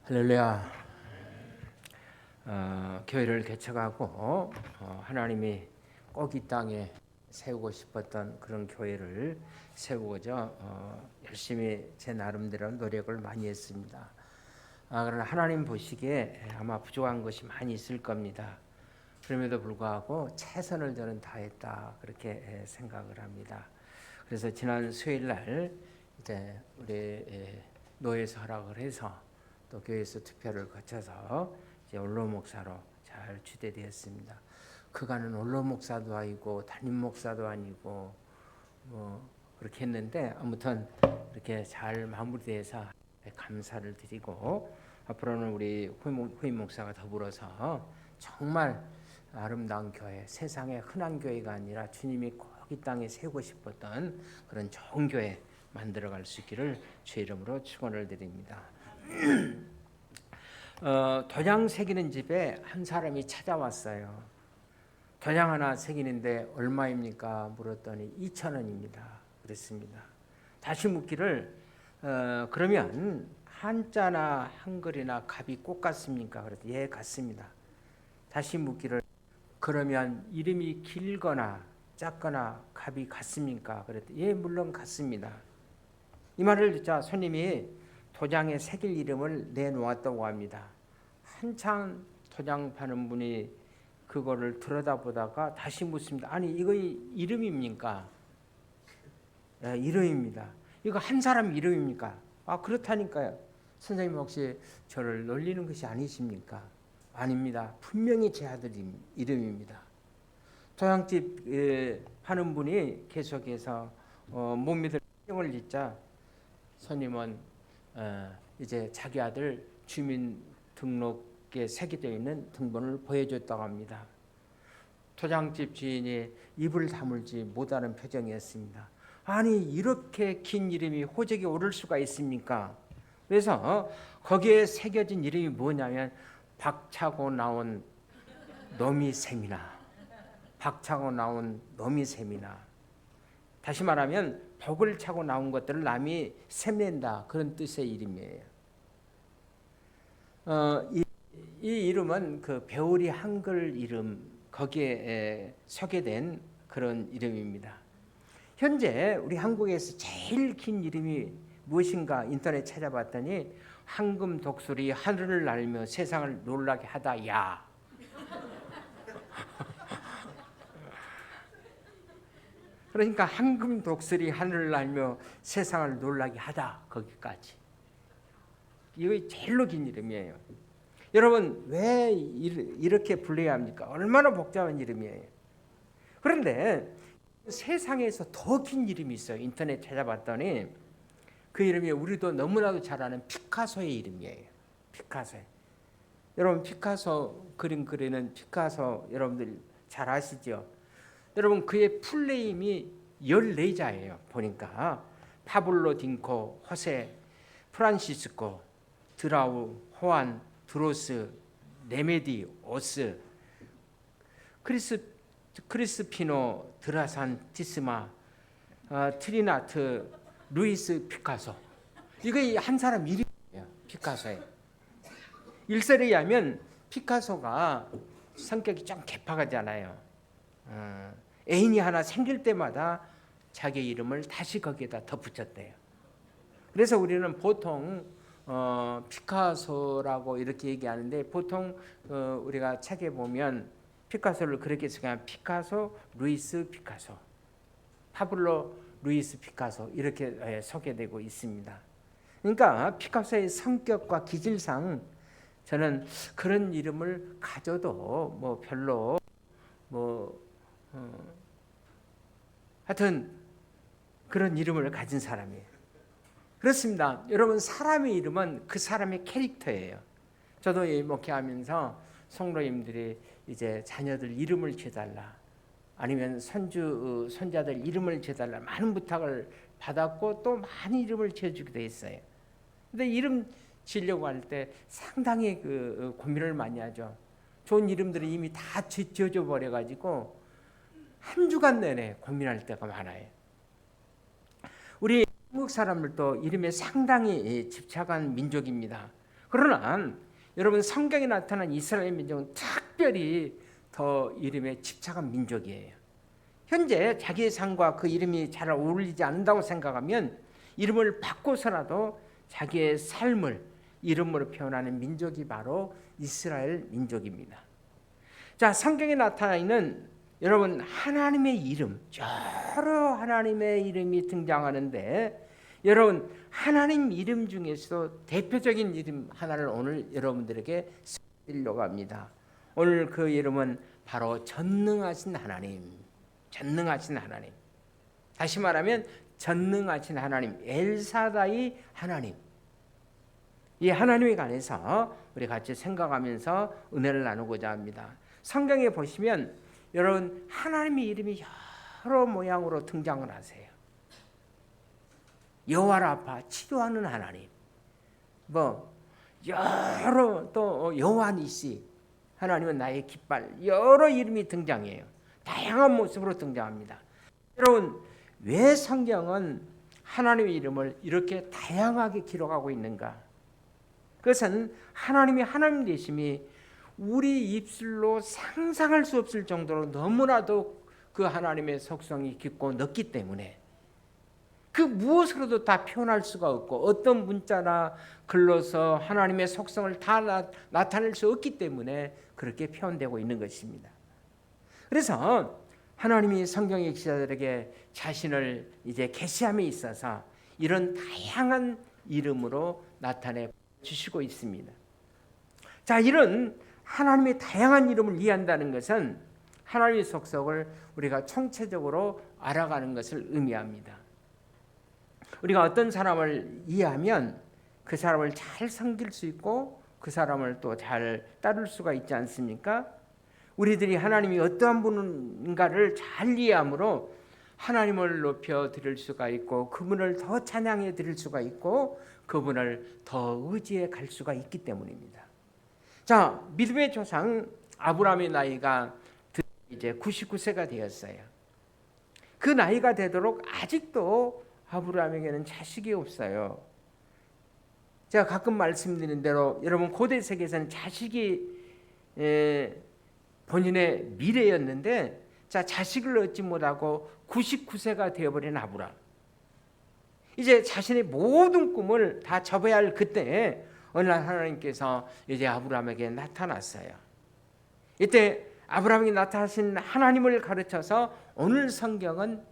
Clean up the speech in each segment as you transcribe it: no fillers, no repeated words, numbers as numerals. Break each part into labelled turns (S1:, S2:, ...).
S1: 할렐루야. 교회를 개척하고 하나님이 꼭 이 땅에 세우고 싶었던 그런 교회를 세우고자 열심히 제 나름대로 노력을 많이 했습니다. 그러나 하나님 보시기에 아마 부족한 것이 많이 있을 겁니다. 그럼에도 불구하고 최선을 저는 다했다 그렇게 생각을 합니다. 그래서 지난 수요일 날 이제 우리 노예서 허락을 해서 또 교회에서 투표를 거쳐서 이제 원로 목사로 잘 추대되었습니다. 그간은 원로 목사도 아니고 담임 목사도 아니고 뭐 그렇게 했는데 아무튼 이렇게 잘 마무리돼서 감사를 드리고 앞으로는 우리 후임 목사가 더불어서 정말 아름다운 교회, 세상의 흔한 교회가 아니라 주님이 꼭 이 땅에 세우고 싶었던 그런 좋은 교회 만들어갈 수 있기를 주의 이름으로 축원을 드립니다. 도장 새기는 집에 한 사람이 찾아왔어요. 도장 하나 새기는데 얼마입니까? 물었더니 2,000원입니다. 그랬습니다. 다시 묻기를 그러면 한자나 한글이나 값이 꼭 같습니까? 그랬더니 예, 같습니다. 다시 묻기를 그러면 이름이 길거나 작거나 값이 같습니까? 그랬더니 예, 물론 같습니다. 이 말을 듣자 손님이 도장에 새길 이름을 내놓았다고 합니다. 한참 도장 파는 분이 그거를 들여다보다가 다시 묻습니다. 아니 이거 이름입니까? 네, 이름입니다. 이거 한 사람 이름입니까? 아 그렇다니까요. 선생님 혹시 저를 놀리는 것이 아니십니까? 아닙니다. 분명히 제 아들 이름입니다. 도장집 파는 분이 계속해서 못 믿을 표정을 짓자 손님은 이제 자기 아들 주민등록에 새겨져 있는 등본을 보여줬다고 합니다. 도장집 주인이 입을 다물지 못하는 표정이었습니다. 아니 이렇게 긴 이름이 호적에 오를 수가 있습니까? 그래서 거기에 새겨진 이름이 뭐냐면 박차고 나온 놈이 셈이나 박차고 나온 놈이 셈이나 다시 말하면 복을 차고 나온 것들을 남이 셈낸다 그런 뜻의 이름이에요. 이 이름은 그 배우리 한글 이름 거기에 소개된 그런 이름입니다. 현재 우리 한국에서 제일 긴 이름이 무엇인가 인터넷 찾아봤더니 황금 독수리 하늘을 날며 세상을 놀라게 하다 야. 그러니까 황금 독수리 하늘을 날며 세상을 놀라게 하다 거기까지. 이거 제일로 긴 이름이에요. 여러분 왜 이렇게 불러야 합니까? 얼마나 복잡한 이름이에요. 그런데 세상에서 더 긴 이름이 있어요. 인터넷 찾아봤더니 그 이름이 우리도 너무나도 잘 아는 피카소의 이름이에요. 피카소. 여러분 피카소 그림 그리는 피카소 여러분들 잘 아시죠? 여러분 그의 풀네임이 14자예요. 보니까 파블로 딩코, 호세, 프란시스코, 드라우, 호안, 드로스, 네메디, 오스, 크리스피노, 드라산, 티스마, 트리나트, 루이스 피카소. 이거 한 사람 이름이에요. 피카소에. 일설에 의하면 피카소가 성격이 좀 개파가잖아요. 애인이 하나 생길 때마다 자기 이름을 다시 거기에다 덧붙였대요. 그래서 우리는 보통 피카소라고 이렇게 얘기하는데 보통 우리가 책에 보면 피카소를 그렇게 쓰면 피카소, 루이스 피카소, 파블로 루이스 피카소 이렇게 소개되고 있습니다. 그러니까 피카소의 성격과 기질상 저는 그런 이름을 가져도 뭐 별로 하여튼 그런 이름을 가진 사람이에요. 그렇습니다. 여러분 사람의 이름은 그 사람의 캐릭터예요. 저도 목회하면서 성도님들이 이제 자녀들 이름을 지어달라 아니면 손자들 이름을 지어달라 많은 부탁을 받았고 또 많은 이름을 지어주기도 했어요. 근데 이름 지으려고 할 때 상당히 그 고민을 많이 하죠. 좋은 이름들이 이미 다 지어져 버려가지고 한 주간 내내 고민할 때가 많아요. 우리 한국 사람들도 이름에 상당히 집착한 민족입니다. 그러나 여러분 성경에 나타난 이스라엘 민족은 특별히 더 이름에 집착한 민족이에요. 현재 자기의 삶과 그 이름이 잘 어울리지 않는다고 생각하면 이름을 바꿔서라도 자기의 삶을 이름으로 표현하는 민족이 바로 이스라엘 민족입니다. 자, 성경에 나타나 있는 여러분 하나님의 이름, 여러 하나님의 이름이 등장하는데 여러분 하나님 이름 중에서도 대표적인 이름 하나를 오늘 여러분들에게 소개해드리려고 합니다. 오늘 그 이름은 바로 전능하신 하나님, 전능하신 하나님. 다시 말하면 전능하신 하나님, 엘사다이 하나님. 이 하나님에 관해서 우리 같이 생각하면서 은혜를 나누고자 합니다. 성경에 보시면 여러분 하나님의 이름이 여러 모양으로 등장을 하세요. 여호와라파 치료하는 하나님, 여러 또 여호와 니시 하나님은 나의 깃발, 여러 이름이 등장해요. 다양한 모습으로 등장합니다. 여러분 왜 성경은 하나님의 이름을 이렇게 다양하게 기록하고 있는가? 그것은 하나님이 하나님 되심이 우리 입술로 상상할 수 없을 정도로 너무나도 그 하나님의 속성이 깊고 넓기 때문에 그 무엇으로도 다 표현할 수가 없고 어떤 문자나 글로서 하나님의 속성을 다 나타낼 수 없기 때문에 그렇게 표현되고 있는 것입니다. 그래서 하나님이 성경의 기자들에게 자신을 이제 계시함에 있어서 이런 다양한 이름으로 나타내 주시고 있습니다. 자, 이런 하나님의 다양한 이름을 이해한다는 것은 하나님의 속성을 우리가 총체적으로 알아가는 것을 의미합니다. 우리가 어떤 사람을 이해하면 그 사람을 잘 섬길 수 있고 그 사람을 또 잘 따를 수가 있지 않습니까? 우리들이 하나님이 어떠한 분인가를 잘 이해함으로 하나님을 높여 드릴 수가 있고 그분을 더 찬양해 드릴 수가 있고 그분을 더 의지해 갈 수가 있기 때문입니다. 자, 믿음의 조상 아브라함의 나이가 이제 99세가 되었어요. 그 나이가 되도록 아직도 아브라함에게는 자식이 없어요. 제가 가끔 말씀드린 대로 여러분 고대 세계에서는 자식이 본인의 미래였는데 자, 자식을 얻지 못하고 99세가 되어버린 아브라함. 이제 자신의 모든 꿈을 다 접어야 할 그때 어느 날 하나님께서 이제 아브라함에게 나타났어요. 이때 아브라함에게 나타나신 하나님을 가르쳐서 오늘 성경은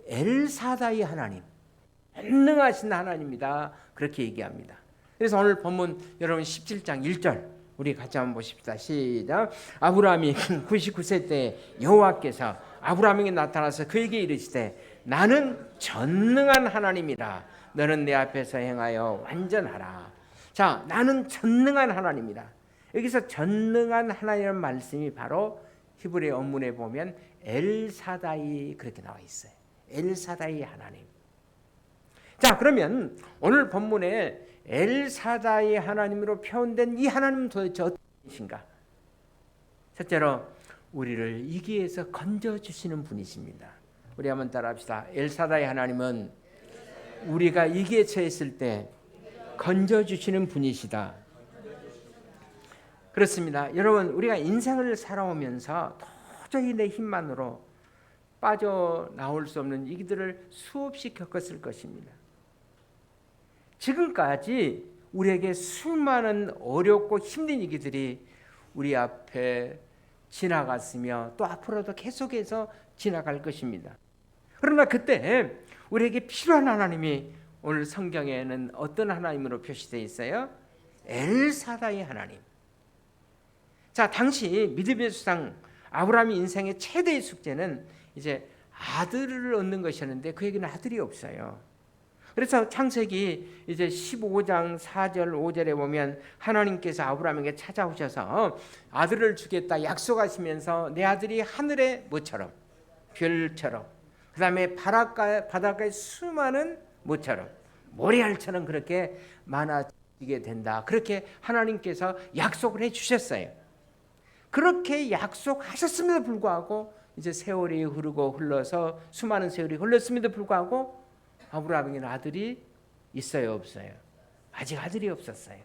S1: 엘사다이 하나님, 전능하신 하나님이다 그렇게 얘기합니다. 그래서 오늘 본문 여러분 17장 1절 우리 같이 한번 보십시다. 시작. 아브라함이 99세 때 여호와께서 아브라함에게 나타나서 그에게 이르시되 나는 전능한 하나님이라 너는 내 앞에서 행하여 완전하라. 자, 나는 전능한 하나님이다. 여기서 전능한 하나님이라는 말씀이 바로 히브리 원문에 보면 엘사다이 그렇게 나와 있어요. 엘사다이 하나님. 자, 그러면 오늘 본문에 엘사다이 하나님으로 표현된 이 하나님은 도대체 어떤 분이신가? 첫째로 우리를 이기에서 건져주시는 분이십니다. 우리 한번 따라합시다. 엘사다이 하나님은 우리가 이기에 처했을 때 건져주시는 분이시다. 그렇습니다. 여러분 우리가 인생을 살아오면서 도저히 내 힘만으로 빠져나올 수 없는 위기들을 수없이 겪었을 것입니다. 지금까지 우리에게 수많은 어렵고 힘든 위기들이 우리 앞에 지나갔으며 또 앞으로도 계속해서 지나갈 것입니다. 그러나 그때 우리에게 필요한 하나님이 오늘 성경에는 어떤 하나님으로 표시되어 있어요? 엘사다이 하나님. 자, 당시 믿음의 수상 아브라함의 인생의 최대의 숙제는 이제 아들을 얻는 것이었는데 그에게는 아들이 없어요. 그래서 창세기 이제 15장 4절 5절에 보면 하나님께서 아브라함에게 찾아오셔서 아들을 주겠다 약속하시면서 내 아들이 하늘의 뭐처럼 별처럼 그다음에 바닷가의 수많은 뭐처럼 모래알처럼 그렇게 많아지게 된다. 그렇게 하나님께서 약속을 해주셨어요. 그렇게 약속하셨음에도 불구하고 이제 세월이 흐르고 흘러서 수많은 세월이 흘렀음에도 불구하고 아브라함에게는 아들이 있어요, 없어요? 아직 아들이 없었어요.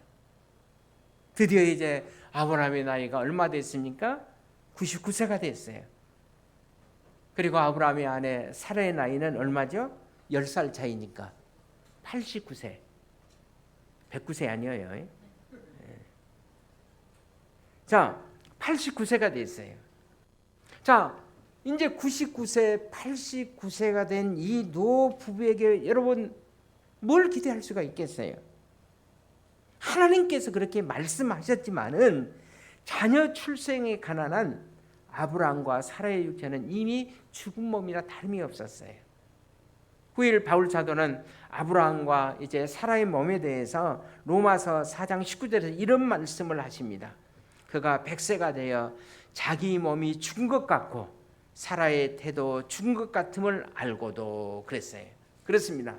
S1: 드디어 이제 아브라함의 나이가 얼마 됐습니까? 99세가 됐어요. 그리고 아브라함의 아내 사라의 나이는 얼마죠? 10살 차이니까 89세. 109세 아니에요. 자, 89세가 됐어요. 자, 이제 99세, 89세가 된 이 노 부부에게 여러분 뭘 기대할 수가 있겠어요? 하나님께서 그렇게 말씀하셨지만은 자녀 출생에 가난한 아브라함과 사라의 육체는 이미 죽은 몸이라 다름이 없었어요. 9일 바울 사도는 아브라함과 이제 사라의 몸에 대해서 로마서 4장 19절에서 이런 말씀을 하십니다. 그가 100세가 되어 자기 몸이 죽은 것 같고 사라의 태도 죽은 것 같음을 알고도 그랬어요. 그렇습니다.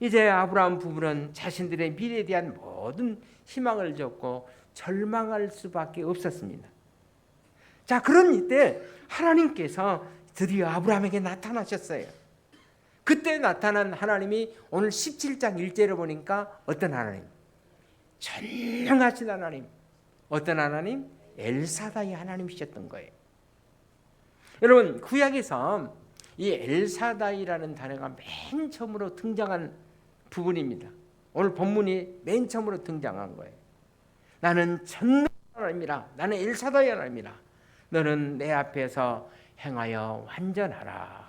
S1: 이제 아브라함 부부는 자신들의 미래에 대한 모든 희망을 접고 절망할 수밖에 없었습니다. 자, 그런 이때 하나님께서 드디어 아브라함에게 나타나셨어요. 그때 나타난 하나님이 오늘 17장 1절에 보니까 어떤 하나님? 전능하신 하나님. 어떤 하나님? 엘사다이 하나님이셨던 거예요. 여러분, 구약에서 이 엘사다이라는 단어가 맨 처음으로 등장한 부분입니다. 오늘 본문이 맨 처음으로 등장한 거예요. 나는 전능한 하나님이라. 나는 엘사다이 하나님이라. 너는 내 앞에서 행하여 완전하라.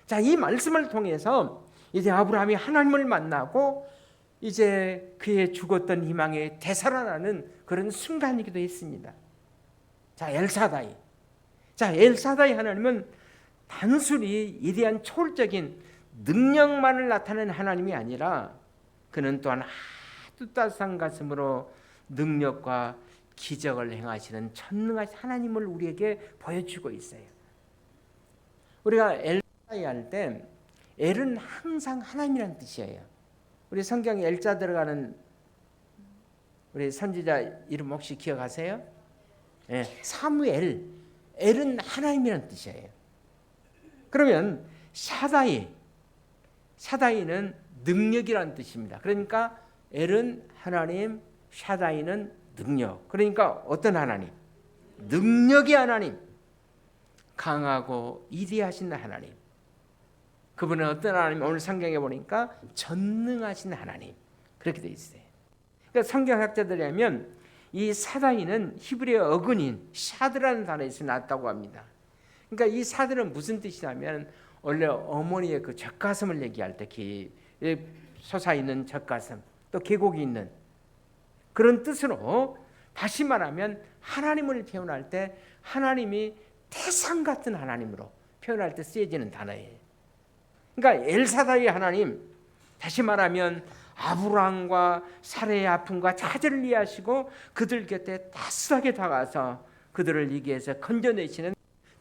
S1: 자, 이 말씀을 통해서 이제 아브라함이 하나님을 만나고 이제 그의 죽었던 희망에 되살아나는 그런 순간이기도 했습니다. 자, 엘사다이. 자, 엘사다이 하나님은 단순히 이대한 초월적인 능력만을 나타내는 하나님이 아니라 그는 또한 아주 따스한 가슴으로 능력과 기적을 행하시는 전능하신 하나님을 우리에게 보여주고 있어요. 우리가 엘사다이 할 때 엘은 항상 하나님이라는 뜻이에요. 우리 성경에 엘자 들어가는 우리 선지자 이름 혹시 기억하세요? 네, 사무엘. 엘은 하나님이라는 뜻이에요. 그러면 샤다이는 능력이라는 뜻입니다. 그러니까 엘은 하나님, 샤다이는 능력. 그러니까 어떤 하나님? 능력의 하나님. 강하고 위대하신 하나님. 그분은 어떤 하나님? 오늘 성경에 보니까 전능하신 하나님. 그렇게 되어 있어요. 그러니까 성경학자들이 하면 이 사다이는 히브리어 어근인 샤드라는 단어에서 났다고 합니다. 그러니까 이 사드는 무슨 뜻이냐면 원래 어머니의 그 젖가슴을 얘기할 때 솟아있는 젖가슴 또 계곡이 있는 그런 뜻으로 다시 말하면 하나님을 표현할 때 하나님이 태산 같은 하나님으로 표현할 때 쓰여지는 단어예요. 그러니까 엘사다이 하나님, 다시 말하면 아브라함과 사라의 아픔과 좌절을 이해하시고 그들 곁에 따스하게 다가서 그들을 위기에서 건져내시는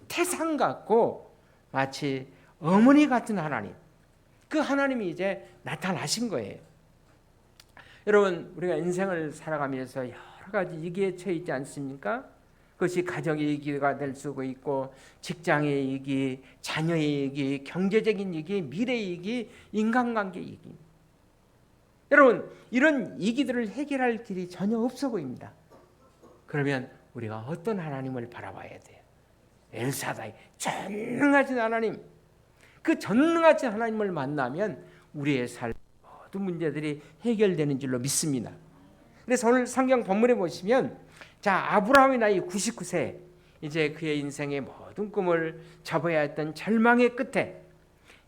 S1: 태산 같고 마치 어머니 같은 하나님, 그 하나님이 이제 나타나신 거예요. 여러분, 우리가 인생을 살아가면서 여러 가지 위기에 처해 있지 않습니까? 그것이 가정의 위기가 될 수도 있고 직장의 위기, 자녀의 위기, 경제적인 위기, 미래의 위기, 인간관계의 위기. 여러분, 이런 위기들을 해결할 길이 전혀 없어 보입니다. 그러면 우리가 어떤 하나님을 바라봐야 돼요? 엘사다이, 전능하신 하나님. 그 전능하신 하나님을 만나면 우리의 삶 모든 문제들이 해결되는 줄로 믿습니다. 그래서 오늘 성경 본문에 보시면 자, 아브라함의 나이 99세, 이제 그의 인생의 모든 꿈을 접어야 했던 절망의 끝에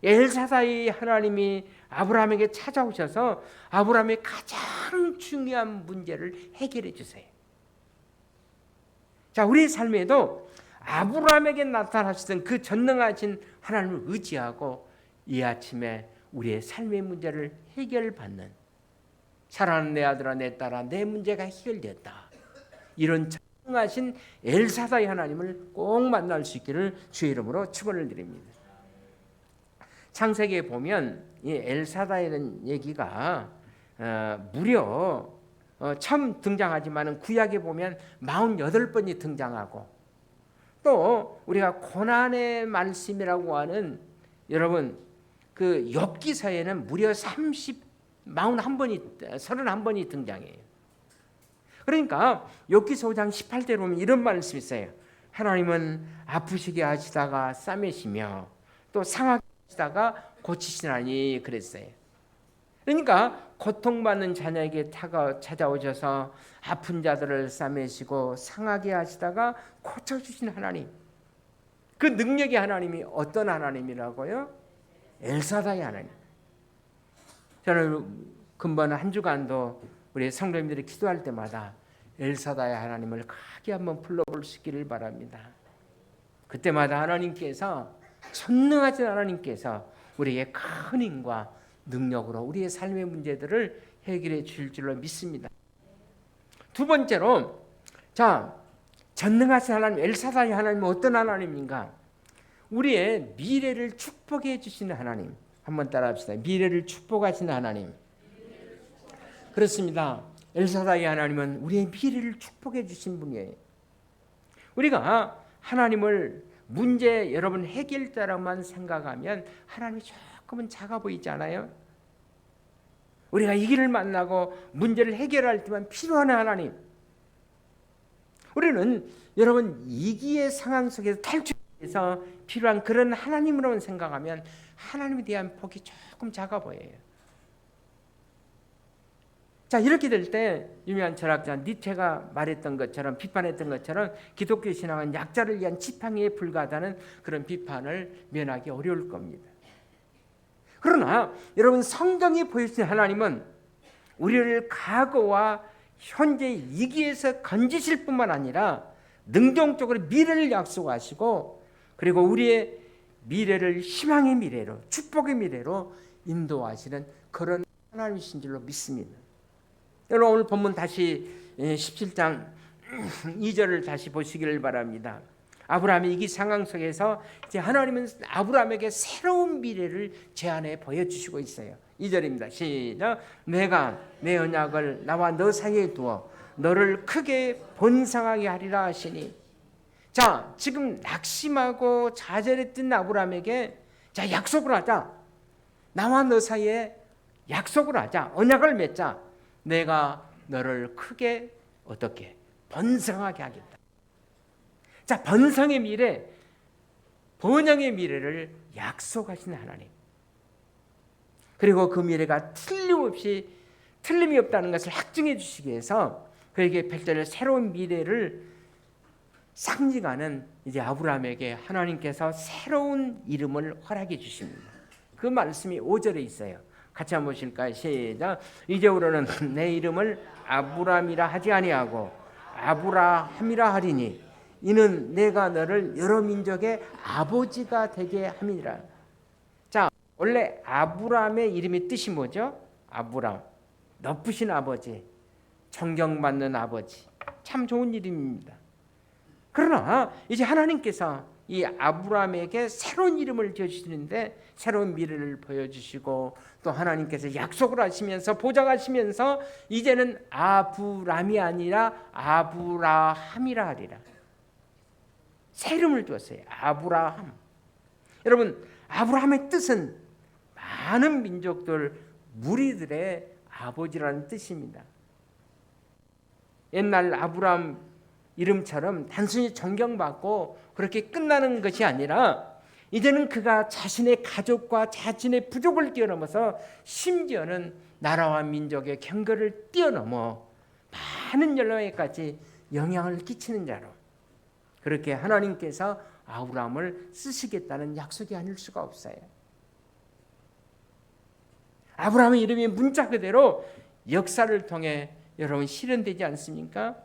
S1: 엘사다이 하나님이 아브라함에게 찾아오셔서 아브라함의 가장 중요한 문제를 해결해 주세요. 자, 우리의 삶에도 아브라함에게 나타나시던 그 전능하신 하나님을 의지하고 이 아침에 우리의 삶의 문제를 해결받는, 사랑하는 내 아들아 내 딸아 내 문제가 해결됐다, 이런 전능하신 엘사다이 하나님을 꼭 만날 수 있기를 주의 이름으로 축원을 드립니다. 창세기에 보면 이 엘사다이라는 얘기가 무려 처음 등장하지만 구약에 보면 48번이 등장하고, 또 우리가 고난의 말씀이라고 하는, 여러분 그 욥기서에는 무려 31번이 등장해요. 그러니까 욥기서 5장 18절에 보면 이런 말씀이 있어요. 하나님은 아프시게 하시다가 싸매시며 또 상하게 하시다가 고치시나니 그랬어요. 그러니까 고통받는 자녀에게 찾아오셔서 아픈 자들을 싸매시고 상하게 하시다가 고쳐주신 하나님, 그 능력의 하나님이 어떤 하나님이라고요? 엘사다의 하나님. 저는 근본 한 주간도 우리 성도님들이 기도할 때마다 엘사다의 하나님을 크게 한번 불러볼 수 있기를 바랍니다. 그때마다 하나님께서, 전능하신 하나님께서 우리에게 큰 힘과 능력으로 우리의 삶의 문제들을 해결해 주실 줄로 믿습니다. 두 번째로, 전능하신 하나님 엘사다의 하나님은 어떤 하나님인가? 우리의 미래를 축복해 주시는 하나님. 한번 따라합시다. 미래를 축복하시는 하나님. 그렇습니다. 엘사다의 하나님은 우리의 미래를 축복해 주신 분이에요. 우리가 하나님을 문제 여러분 해결자로만 생각하면 하나님이 조금은 작아 보이지 않아요? 우리가 이 길을 만나고 문제를 해결할 때만 필요한 하나님. 우리는 여러분 위기의 상황 속에서 탈출해서 필요한 그런 하나님으로만 생각하면 하나님에 대한 폭이 조금 작아 보여요. 자, 이렇게 될 때 유명한 철학자 니체가 말했던 것처럼, 비판했던 것처럼 기독교 신앙은 약자를 위한 지팡이에 불과하다는 그런 비판을 면하기 어려울 겁니다. 그러나 여러분, 성경이 보여주신 하나님은 우리를 과거와 현재 위기에서 건지실 뿐만 아니라 능동적으로 미래를 약속하시고, 그리고 우리의 미래를 희망의 미래로, 축복의 미래로 인도하시는 그런 하나님이신 줄로 믿습니다. 여러분, 오늘 본문 다시 17장 2절을 다시 보시기를 바랍니다. 아브라함이 위기 상황 속에서 이제 하나님은 아브라함에게 새로운 미래를 제안해 보여주시고 있어요. 2절입니다. 시작. 내가 내 언약을 나와 너 사이에 두어 너를 크게 번성하게 하리라 하시니. 자, 지금 낙심하고 좌절했던 아브라함에게 자, 약속을 하자. 나와 너 사이에 약속을 하자. 언약을 맺자. 내가 너를 크게 어떻게 번성하게 하겠다. 자, 번성의 미래, 번영의 미래를 약속하신 하나님. 그리고 그 미래가 틀림이 없다는 것을 확증해 주시기 위해서 그에게 백절의 새로운 미래를 상징하는 이제 아브라함에게 하나님께서 새로운 이름을 허락해 주십니다. 그 말씀이 5절에 있어요. 같이 한번 보실까요? 시작. 이제부로는 내 이름을 아브라함이라 하지 아니하고 아브라함이라 하리니 이는 내가 너를 여러 민족의 아버지가 되게 함이니라. 자, 원래 아브라함의 이름의 뜻이 뭐죠? 아브람, 높으신 아버지, 존경받는 아버지. 참 좋은 이름입니다. 그러나 이제 하나님께서 이 아브라함에게 새로운 이름을 지어주시는데 새로운 미래를 보여주시고 또 하나님께서 약속을 하시면서 보장하시면서 이제는 아브람이 아니라 아브라함이라 하리라. 새 이름을 주었어요. 아브라함. 여러분, 아브라함의 뜻은 많은 민족들 무리들의 아버지라는 뜻입니다. 옛날 아브라함 이름처럼 단순히 존경받고 그렇게 끝나는 것이 아니라 이제는 그가 자신의 가족과 자신의 부족을 뛰어넘어서 심지어는 나라와 민족의 경계를 뛰어넘어 많은 연령에까지 영향을 끼치는 자로 그렇게 하나님께서 아브라함을 쓰시겠다는 약속이 아닐 수가 없어요. 아브라함의 이름이 문자 그대로 역사를 통해 여러분 실현되지 않습니까?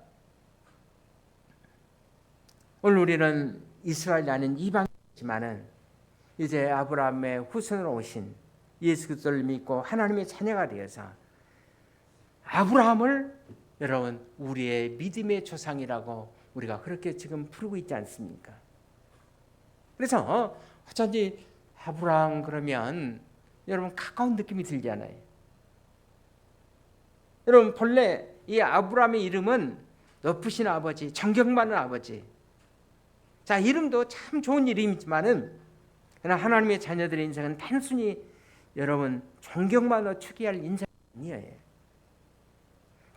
S1: 오늘 우리는 이스라엘이 아닌 이방이지만은 이제 아브라함의 후손으로 오신 예수 그리스도를 믿고 하나님의 자녀가 되어서 아브라함을 여러분 우리의 믿음의 조상이라고 우리가 그렇게 지금 부르고 있지 않습니까? 그래서 어쩐지 아브라함 그러면 여러분 가까운 느낌이 들잖아요. 여러분 본래 이 아브라함의 이름은 높으신 아버지, 존경받는 아버지. 자, 이름도 참 좋은 이름이지만은 그러나 하나님의 자녀들의 인생은 단순히 여러분 존경만으로 추기할 인생이 아니에요.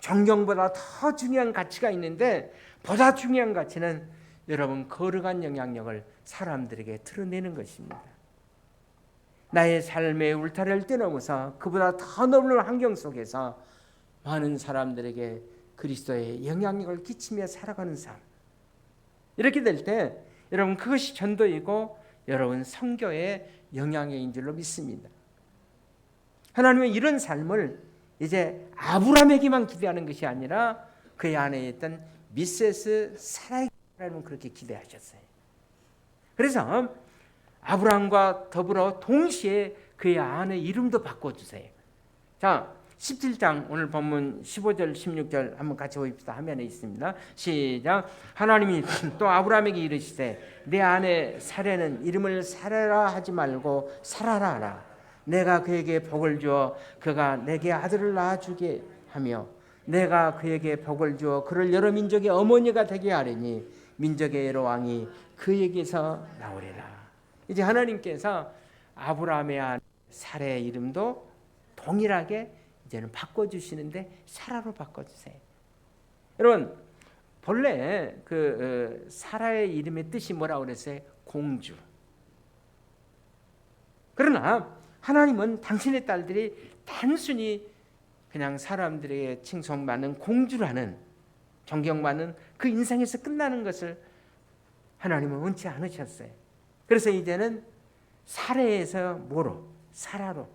S1: 존경보다 더 중요한 가치가 있는데 보다 중요한 가치는 여러분 거룩한 영향력을 사람들에게 드러내는 것입니다. 나의 삶의 울타리를 뛰어넘어서 그보다 더 넓은 환경 속에서 많은 사람들에게 그리스도의 영향력을 끼치며 살아가는 삶. 이렇게 될 때 여러분 그것이 전도이고 여러분 선교의 영향력인 줄로 믿습니다. 하나님은 이런 삶을 이제 아브라함에게만 기대하는 것이 아니라 그의 안에 있던 미세스 사라에게는 그렇게 기대하셨어요. 그래서 아브라함과 더불어 동시에 그의 아내 이름도 바꿔주세요. 자, 17장 오늘 본문 15절 16절 한번 같이 봅시다. 화면에 있습니다. 시작. 하나님이 또 아브라함에게 이르시되 내 아내 사레는 이름을 사레라 하지 말고 사라라 하라. 내가 그에게 복을 주어 그가 내게 아들을 낳아주게 하며 내가 그에게 복을 주어 그를 여러 민족의 어머니가 되게 하리니 민족의 여러 왕이 그에게서 나오리라. 이제 하나님께서 아브라함의 아내 사레의 이름도 동일하게 이제는 바꿔주시는데 사라로 바꿔주세요. 여러분 본래 그 사라의 이름의 뜻이 뭐라고 그랬어요? 공주. 그러나 하나님은 당신의 딸들이 단순히 그냥 사람들에게 칭송받는 공주라는 존경받는 그 인생에서 끝나는 것을 하나님은 원치 않으셨어요. 그래서 이제는 사레에서 뭐로? 사라로.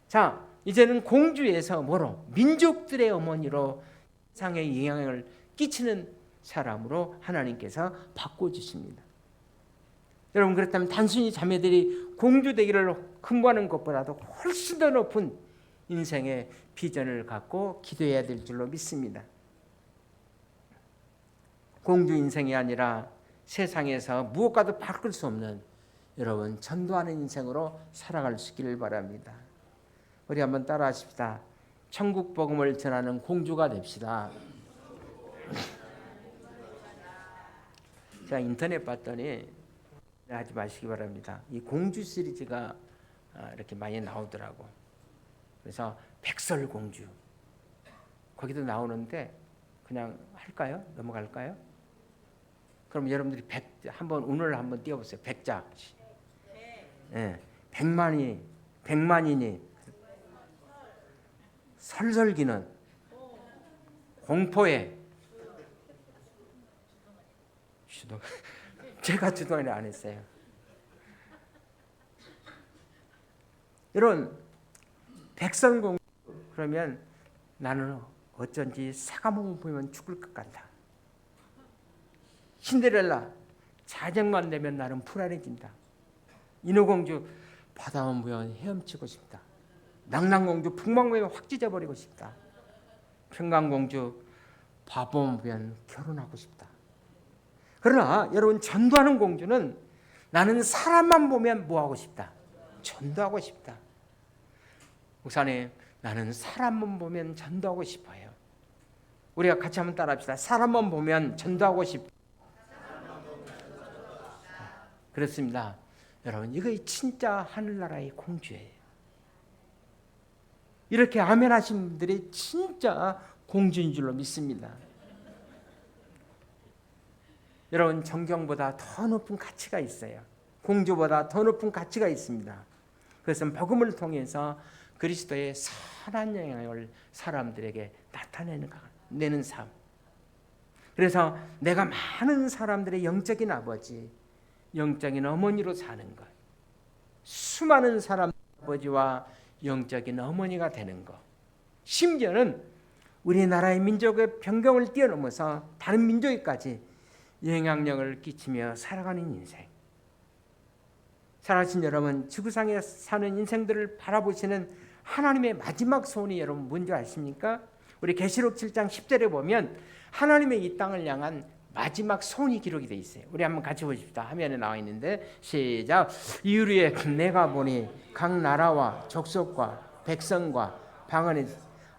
S1: 자, 이제는 공주에서 뭐로? 민족들의 어머니로 세상에 영향을 끼치는 사람으로 하나님께서 바꿔주십니다. 여러분 그렇다면 단순히 자매들이 공주 되기를 근거하는 것보다도 훨씬 더 높은 인생의 비전을 갖고 기도해야 될 줄로 믿습니다. 공주 인생이 아니라 세상에서 무엇과도 바꿀 수 없는 여러분 전도하는 인생으로 살아갈 수 있기를 바랍니다. 우리 한번 따라하십시다. 천국 복음을 전하는 공주가 됩시다. 제가 인터넷 봤더니 하지 마시기 바랍니다. 이 공주 시리즈가 이렇게 많이 나오더라고. 그래서 백설공주 거기도 나오는데 그냥 할까요? 넘어갈까요? 그럼 여러분들이 한번 운을 한번 띄워보세요. 백자. 네. 백만이니 설설기는 공포에 제가 주동을 안 했어요. 이런 백설공주 그러면 나는 어쩐지 사과목을 보면 죽을 것 같다. 신데렐라 자정만 되면 나는 불안해진다. 인어공주 바다만 보면 헤엄치고 싶다. 낙랑공주 풍망에 확 찢어버리고 싶다. 평강공주 바보만 보면 결혼하고 싶다. 그러나 여러분 전도하는 공주는 나는 사람만 보면 뭐하고 싶다. 전도하고 싶다. 목사님 나는 사람만 보면 전도하고 싶어요. 우리가 같이 한번 따라합시다. 사람만 보면 전도하고 싶다. 그렇습니다. 여러분 이거 진짜 하늘나라의 공주예요. 이렇게 아멘 하신 분들이 진짜 공주인 줄로 믿습니다. 여러분 존경보다 더 높은 가치가 있어요. 공주보다 더 높은 가치가 있습니다. 그것은 복음을 통해서 그리스도의 선한 영향을 사람들에게 나타내는 삶. 그래서 내가 많은 사람들의 영적인 아버지, 영적인 어머니로 사는 것. 수많은 사람 아버지와 영적인 어머니가 되는 것. 심지어는 우리나라의 민족의 변경을 뛰어넘어서 다른 민족에까지 영향력을 끼치며 살아가는 인생. 살아가신 여러분, 지구상에 사는 인생들을 바라보시는 하나님의 마지막 소원이 여러분 뭔지 아십니까? 우리 계시록 7장 10절에 보면 하나님의 이 땅을 향한 마지막 소원이 기록이 되어 있어요. 우리 한번 같이 보십시다. 화면에 나와 있는데 시작. 이후에 내가 보니 각 나라와 족속과 백성과 방언에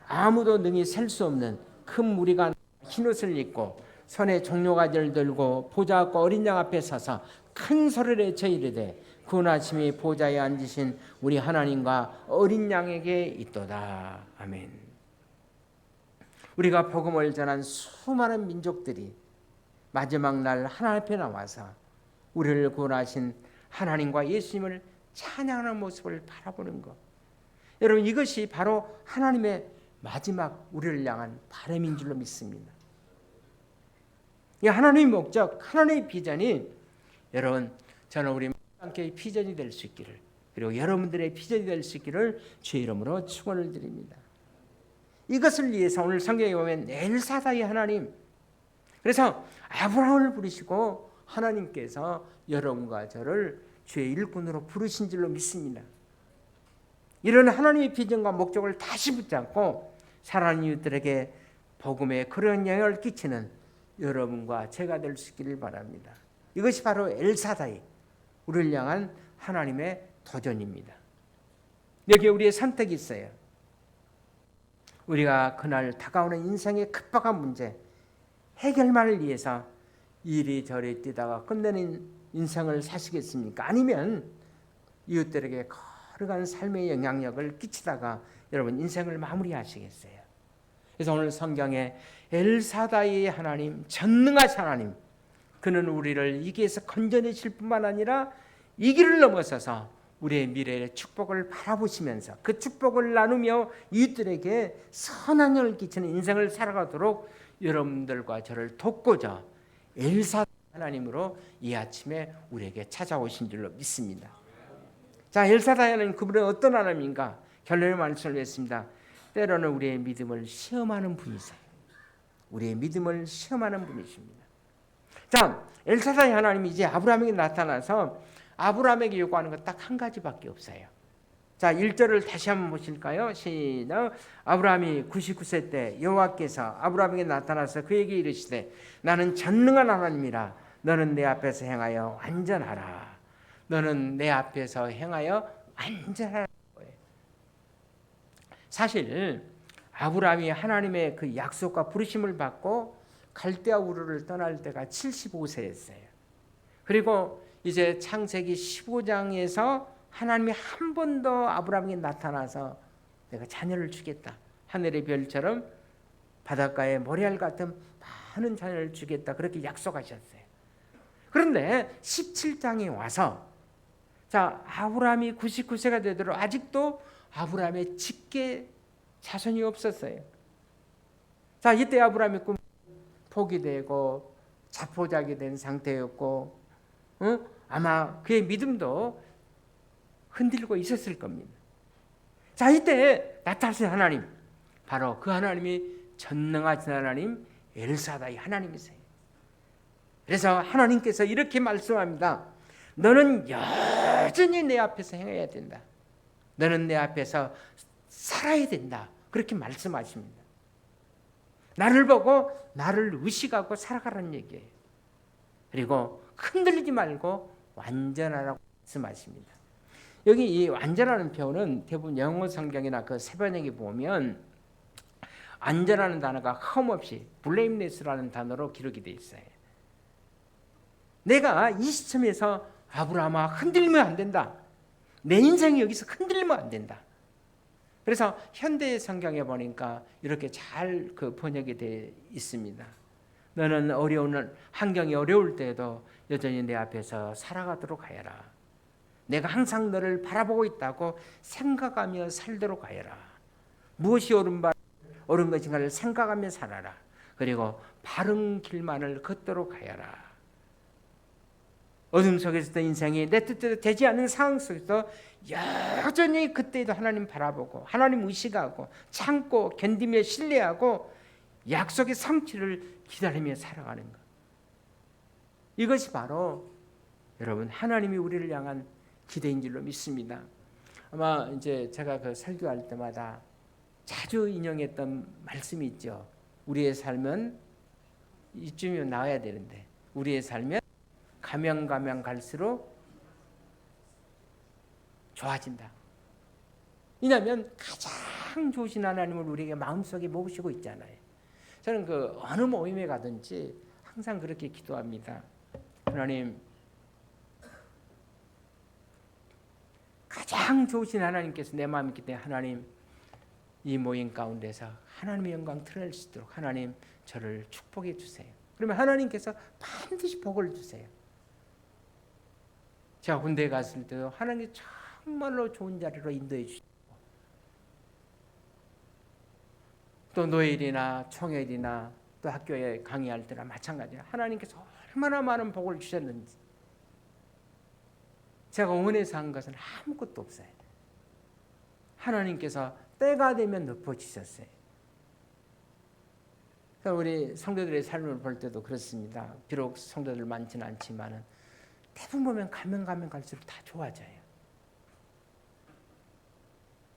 S1: 아무도 능히 셀 수 없는 큰 무리가 흰옷을 입고 손에 종려가지를 들고 보좌 앞과 어린 양 앞에 서서 큰 소리를 외쳐 이르되 구원하심이 보좌에 앉으신 우리 하나님과 어린 양에게 있도다. 아멘. 우리가 복음을 전한 수많은 민족들이 마지막 날 하나님 앞에 나와서 우리를 구원하신 하나님과 예수님을 찬양하는 모습을 바라보는 것. 여러분, 이것이 바로 하나님의 마지막 우리를 향한 바람인 줄로 믿습니다. 이 하나님의 목적, 하나님의 비전이 여러분, 저는 우리 함께 비전이 될 수 있기를, 그리고 여러분들의 비전이 될 수 있기를 주의 이름으로 축원을 드립니다. 이것을 위해서 오늘 성경에 보면 엘사다의 하나님, 그래서 아브라함을 부르시고 하나님께서 여러분과 저를 주의 일꾼으로 부르신 줄로 믿습니다. 이런 하나님의 비전과 목적을 다시 붙잡고 사랑하는 이웃들에게 복음에 그런 영향을 끼치는 여러분과 제가 될 수 있기를 바랍니다. 이것이 바로 엘사다이, 우리를 향한 하나님의 도전입니다. 여기에 우리의 선택이 있어요. 우리가 그날 다가오는 인생의 급박한 문제 해결만을 위해서 이리저리 뛰다가 끝내는 인생을 사시겠습니까? 아니면 이웃들에게 거룩한 삶의 영향력을 끼치다가 여러분 인생을 마무리하시겠어요? 그래서 오늘 성경에 엘사다이의 하나님, 전능하신 하나님, 그는 우리를 이 길에서 건져내실 뿐만 아니라 이 길을 넘어서서 우리의 미래의 축복을 바라보시면서 그 축복을 나누며 이웃들에게 선한 영을 끼치는 인생을 살아가도록 여러분들과 저를 돕고자 엘사 하나님으로 이 아침에 우리에게 찾아오신 줄로 믿습니다. 자, 엘사다이는 그분은 어떤 하나님인가? 결론의 말씀을 했습니다. 때로는 우리의 믿음을 시험하는 분이세요. 우리의 믿음을 시험하는 분이십니다. 자, 엘사다이 하나님이 이제 아브라함에게 나타나서 아브라함에게 요구하는 것 딱 한 가지밖에 없어요. 자, 1절을 다시 한번 보실까요? 시작. 아브라함이 99세 때 여호와께서 아브라함에게 나타나서 그에게 이르시되 나는 전능한 하나님이라 너는 내 앞에서 행하여 완전하라. 너는 내 앞에서 행하여 완전하라. 사실 아브라함이 하나님의 그 약속과 부르심을 받고 갈대아 우르를 떠날 때가 75세였어요. 그리고 이제 창세기 15장에서 하나님이 한 번 더 아브라함에게 나타나서 내가 자녀를 주겠다. 하늘의 별처럼 바닷가의 모래알 같은 많은 자녀를 주겠다. 그렇게 약속하셨어요. 그런데 17장에 와서 자, 아브라함이 99세가 되도록 아직도 아브라함의 직계 자손이 없었어요. 자, 이때 아브라함의 꿈 포기되고 자포자기 된 상태였고 아마 그의 믿음도 흔들고 있었을 겁니다. 자, 이때 나타나신 하나님, 바로 그 하나님이 전능하신 하나님 엘사다이 하나님이세요. 그래서 하나님께서 이렇게 말씀합니다. 너는 여전히 내 앞에서 행해야 된다. 너는 내 앞에서 살아야 된다. 그렇게 말씀하십니다. 나를 보고 나를 의식하고 살아가라는 얘기예요. 그리고 흔들리지 말고 완전하라고 말씀하십니다. 여기 이 완전하는 표현은 대부분 영어 성경이나 그 세번역에 보면 완전하는 단어가 흠없이 blameless라는 단어로 기록이 되어 있어요. 내가 이 시점에서 아브라함아 흔들리면 안 된다. 내 인생이 여기서 흔들리면 안 된다. 그래서 현대 성경에 보니까 이렇게 잘 그 번역이 되어 있습니다. 너는 어려운 환경이 어려울 때에도 여전히 내 앞에서 살아가도록 하여라. 내가 항상 너를 바라보고 있다고 생각하며 살도록 하여라. 무엇이 옳은 것인가를 생각하며 살아라. 그리고 바른 길만을 걷도록 하여라. 어둠 속에서도 인생이 내 뜻대로 되지 않는 상황 속에서 여전히 그때도 하나님 바라보고 하나님 의식하고 참고 견디며 신뢰하고 약속의 성취를 기다리며 살아가는 것. 이것이 바로 여러분 하나님이 우리를 향한 기대인 줄로 믿습니다. 아마 이제 제가 그 설교할 때마다 자주 인용했던 말씀이 있죠. 우리의 삶은 이쯤이면 나와야 되는데 우리의 삶은 가면 갈수록 좋아진다. 왜냐하면 가장 좋으신 하나님을 우리에게 마음속에 모시고 있잖아요. 저는 그 어느 모임에 가든지 항상 그렇게 기도합니다. 하나님, 가장 좋으신 하나님께서 내 마음에 있기 때문에 하나님, 이 모임 가운데서 하나님의 영광 드러낼 수 있도록 하나님 저를 축복해 주세요. 그러면 하나님께서 반드시 복을 주세요. 제가 군대에 갔을 때도 하나님이 정말로 좋은 자리로 인도해 주시고, 또 노일이나 총회일이나 또 학교에 강의할 때나 마찬가지로 하나님께서 얼마나 많은 복을 주셨는지, 제가 원해서 한 것은 아무것도 없어요. 하나님께서 때가 되면 덮어주셨어요. 우리 성도들의 삶을 볼 때도 그렇습니다. 비록 성도들 많지는 않지만 대부분 보면 가면 갈수록 다 좋아져요.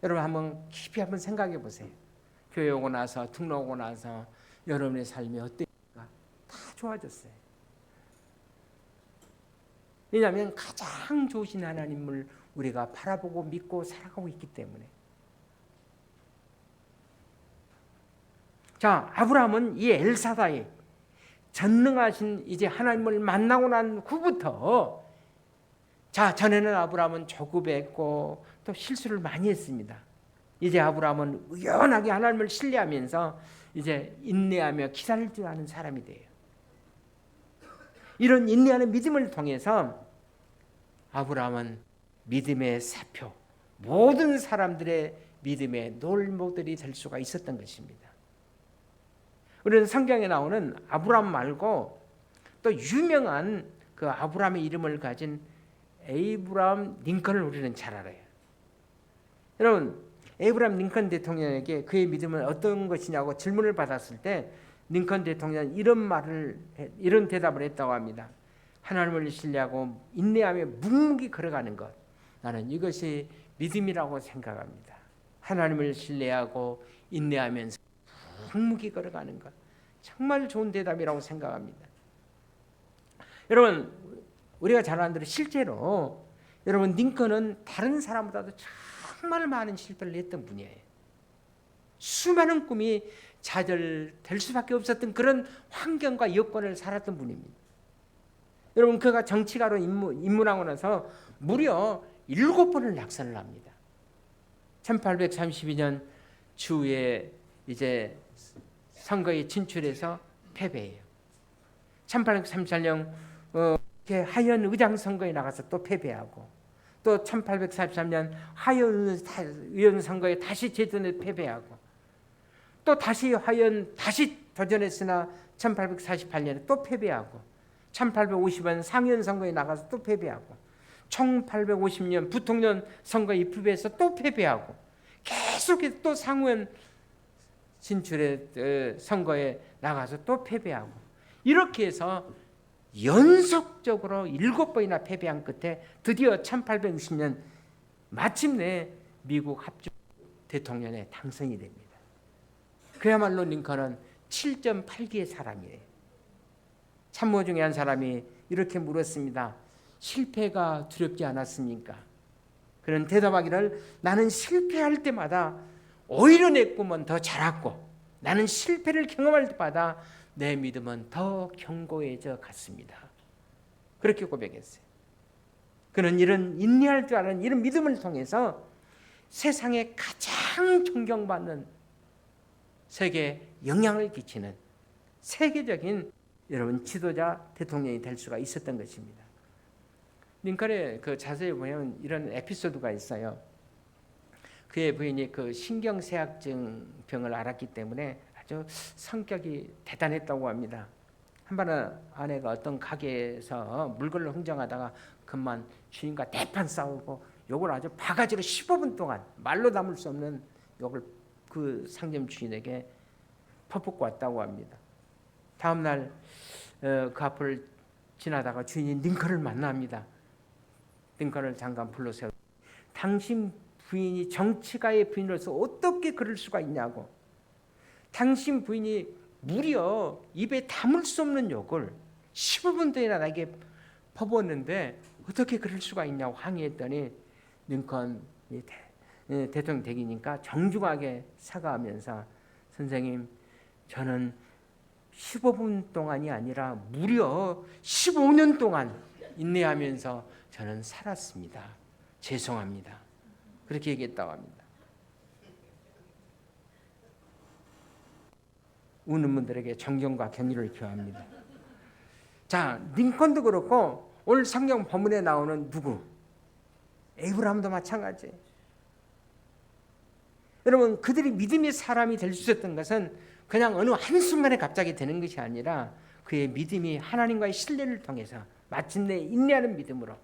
S1: 여러분 한번 깊이 한번 생각해 보세요. 교회 오고 나서 등록하고 나서 여러분의 삶이 어땠을까? 다 좋아졌어요. 왜냐하면 가장 좋으신 하나님을 우리가 바라보고 믿고 살아가고 있기 때문에. 자, 아브라함은 이 엘사다이 전능하신 이제 하나님을 만나고 난 후부터, 자, 전에는 아브라함은 조급했고 또 실수를 많이 했습니다. 이제 아브라함은 의연하게 하나님을 신뢰하면서 이제 인내하며 기다릴 줄 아는 사람이 돼요. 이런 인내하는 믿음을 통해서 아브라함은 믿음의 사표, 모든 사람들의 믿음의 놀모델이 될 수가 있었던 것입니다. 우리는 성경에 나오는 아브라함 말고 또 유명한 그 아브라함의 이름을 가진 에이브라함 링컨을 우리는 잘 알아요. 여러분, 에이브라함 링컨 대통령에게 그의 믿음은 어떤 것이냐고 질문을 받았을 때 링컨 대통령은 이런 대답을 했다고 합니다. 하나님을 신뢰하고 인내하며 묵묵히 걸어가는 것, 나는 이것이 믿음이라고 생각합니다. 하나님을 신뢰하고 인내하면서 묵묵히 걸어가는 것, 정말 좋은 대답이라고 생각합니다. 여러분, 우리가 잘 아는 대로 실제로 여러분 링컨은 다른 사람보다도 정말 많은 실패를 했던 분이에요. 수많은 꿈이 좌절될 수밖에 없었던 그런 환경과 여건을 살았던 분입니다. 여러분, 그가 정치가로 입문하고 나서 무려 7번을 낙선을 합니다. 1832년 주에 이제 선거에 진출해서 패배해요. 1834년 하원 의장 선거에 나가서 또 패배하고, 또 1843년 하원 의원 선거에 다시 재선에 패배하고, 또 다시 하원 다시 도전했으나 1848년에 또 패배하고, 1850년 상원 선거에 나가서 또 패배하고, 1850년 부통령 선거에 패배해서 또 패배하고, 계속해서 또 상원 진출의 선거에 나가서 또 패배하고, 이렇게 해서 연속적으로 7번이나 패배한 끝에 드디어 1860년 마침내 미국 합중 대통령에 당선이 됩니다. 그야말로 링컨은 7.8기의 사람이에요. 참모 중에 한 사람이 이렇게 물었습니다. 실패가 두렵지 않았습니까? 그는 대답하기를, 나는 실패할 때마다 오히려 내 꿈은 더 자랐고, 나는 실패를 경험할 때마다 내 믿음은 더 견고해져 갔습니다. 그렇게 고백했어요. 그는 이런 인내할 줄 아는 이런 믿음을 통해서 세상에 가장 존경받는, 세계에 영향을 끼치는 세계적인 여러분 지도자 대통령이 될 수가 있었던 것입니다. 링컨의 그 자세히 보면 이런 에피소드가 있어요. 그의 부인이 그 신경쇠약증 병을 앓았기 때문에 아주 성격이 대단했다고 합니다. 한 번은 아내가 어떤 가게에서 물건을 흥정하다가 그만 주인과 대판 싸우고 욕을 아주 바가지로 15분 동안 말로 담을 수 없는 욕을 그 상점 주인에게 퍼붓고 왔다고 합니다. 다음 날 그 앞을 지나다가 주인이 링컨을 만납니다. 링컨을 잠깐 불러세워, 당신 부인이 정치가의 부인으로서 어떻게 그럴 수가 있냐고, 당신 부인이 무려 입에 담을 수 없는 욕을 15분 동안이나 나에게 퍼부었는데 어떻게 그럴 수가 있냐고 항의했더니 링컨이 대통령 되기니까 정중하게 사과하면서, 선생님, 저는 15분 동안이 아니라 무려 15년 동안 인내하면서 저는 살았습니다. 죄송합니다. 그렇게 얘기했다고 합니다. 우는 분들에게 존경과 격려를 표합니다. 자, 링컨도 그렇고 오늘 성경 본문에 나오는 누구? 에이브라함도 마찬가지예요. 여러분, 그들이 믿음의 사람이 될 수 있었던 것은 그냥 어느 한순간에 갑자기 되는 것이 아니라 그의 믿음이 하나님과의 신뢰를 통해서 마침내 인내하는 믿음으로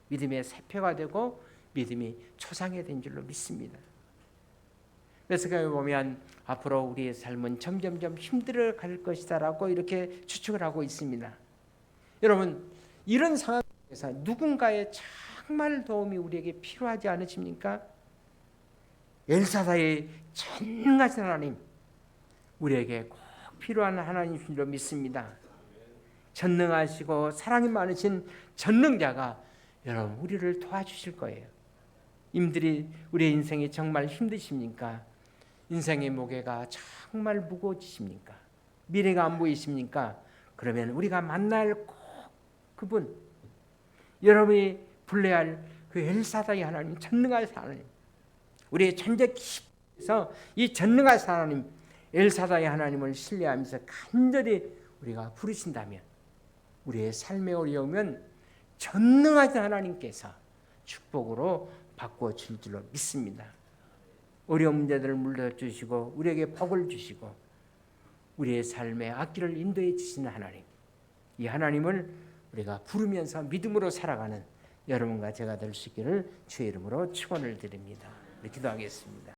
S1: 믿음의 세표가 되고 믿음이 초상이 된 줄로 믿습니다. 그래서 그 보면 앞으로 우리의 삶은 점점점 힘들어 갈 것이다라고 이렇게 추측을 하고 있습니다. 여러분, 이런 상황에서 누군가의 정말 도움이 우리에게 필요하지 않으십니까? 엘사다의 전능하신 하나님, 우리에게 꼭 필요한 하나님인 줄로 믿습니다. 전능하시고 사랑이 많으신 전능자가 여러분 우리를 도와주실 거예요. 님들이 우리의 인생이 정말 힘드십니까? 인생의 무게가 정말 무거워지십니까? 미래가 안 보이십니까? 그러면 우리가 만날 꼭 그분, 여러분이 불러야 할 그 엘사다의 하나님, 전능하신 하나님, 우리의 존재 깊이에서 이 전능하신 하나님, 엘사다의 하나님을 신뢰하면서 간절히 우리가 부르신다면 우리의 삶에 어려우면 전능하신 하나님께서 축복으로 바꿔줄 줄로 믿습니다. 어려운 문제들을 물려주시고 우리에게 복을 주시고 우리의 삶에 앞길을 인도해 주시는 하나님, 이 하나님을 우리가 부르면서 믿음으로 살아가는 여러분과 제가 될 수 있기를 주의 이름으로 축원을 드립니다. 기도하겠습니다.